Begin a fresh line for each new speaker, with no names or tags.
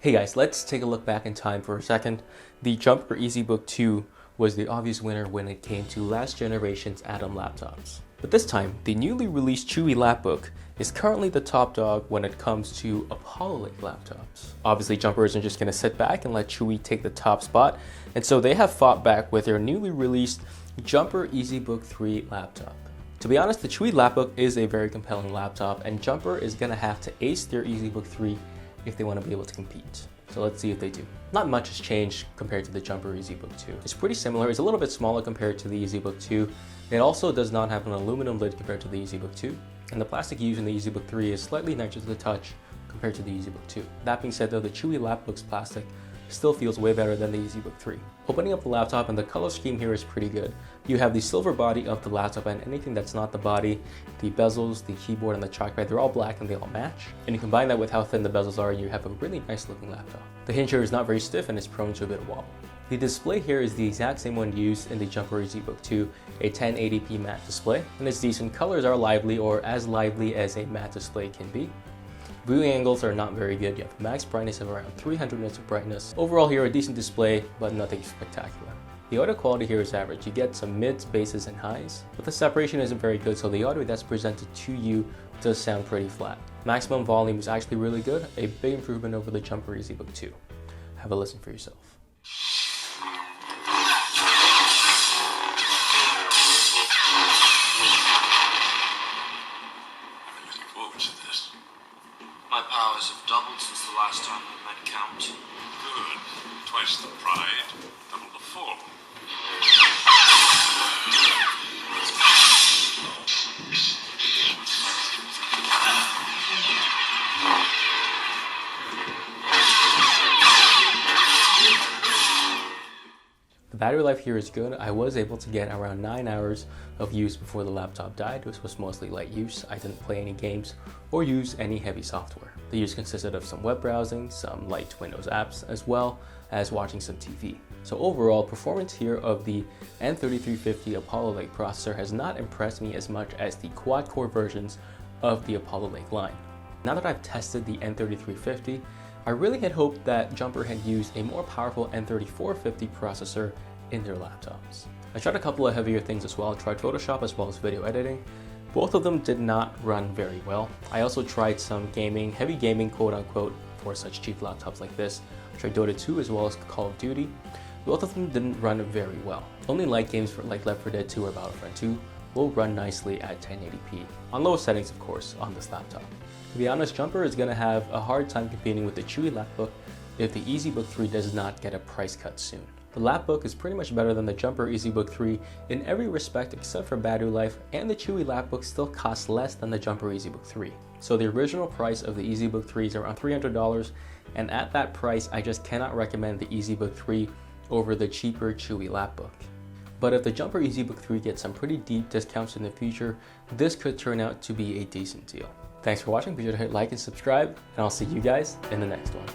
Hey guys, let's take a look back in time for a second. The Jumper EZBook 2 was the obvious winner when it came to last generation's Atom laptops. But this time, the newly released Chewy Lapbook is currently the top dog when it comes to Apollo Lake laptops. Obviously, Jumper isn't just going to sit back and let Chewy take the top spot, and so they have fought back with their newly released Jumper EZBook 3 laptop. To be honest, the Chewy Lapbook is a very compelling laptop, and Jumper is going to have to ace their EZBook 3 if they want to be able to compete. So let's see if they do. Not much has changed compared to the Jumper EZBook 2. It's pretty similar. It's a little bit smaller compared to the EZBook 2. It also does not have an aluminum lid compared to the EZBook 2. And the plastic used in the EZBook 3 is slightly nicer to the touch compared to the EZBook 2. That being said though, the Chewy Lapbook's plastic still feels way better than the EZBook 3. Opening up the laptop, and the color scheme here is pretty good. You have the silver body of the laptop, and anything that's not the body, the bezels, the keyboard, and the trackpad, they're all black and they all match. And you combine that with how thin the bezels are, and you have a really nice looking laptop. The hinge here is not very stiff and is prone to a bit of wobble. The display here is the exact same one used in the Jumper EZBook 2, a 1080p matte display, and it's decent. Colors are lively, or as lively as a matte display can be. Viewing angles are not very good. You have max brightness of around 300 nits of brightness. Overall here, a decent display, but nothing spectacular. The audio quality here is average. You get some mids, basses, and highs, but the separation isn't very good, so the audio that's presented to you does sound pretty flat. Maximum volume is actually really good, a big improvement over the Jumper EZBook 2. Have a listen for yourself.
My powers have doubled since the last time we met Count.
Good. Twice the pride, double the fall.
The battery life here is good. I was able to get around 9 hours of use before the laptop died. This was mostly light use. I didn't play any games or use any heavy software. The use consisted of some web browsing, some light Windows apps, as well as watching some TV. So overall, performance here of the N3350 Apollo Lake processor has not impressed me as much as the quad-core versions of the Apollo Lake line. Now that I've tested the N3350, I really had hoped that Jumper had used a more powerful N3450 processor in their laptops. I tried a couple of heavier things as well. I tried Photoshop as well as video editing. Both of them did not run very well. I also tried some gaming, heavy gaming quote unquote, for such cheap laptops like this. I tried Dota 2 as well as Call of Duty. Both of them didn't run very well. Only light games like Left 4 Dead 2 or Battlefront 2 will run nicely at 1080p, on low settings of course, on this laptop. To be honest, Jumper is going to have a hard time competing with the Chewy Lapbook if the EZBook 3 does not get a price cut soon. The Lapbook is pretty much better than the Jumper EZBook 3 in every respect except for battery life, and the Chewy Lapbook still costs less than the Jumper EZBook 3. So the original price of the EZBook 3 is around $300, and at that price I just cannot recommend the EZBook 3 over the cheaper Chewy Lapbook. But if the Jumper EZBook 3 gets some pretty deep discounts in the future, this could turn out to be a decent deal. Thanks for watching. Be sure to hit like and subscribe, and I'll see you guys in the next one.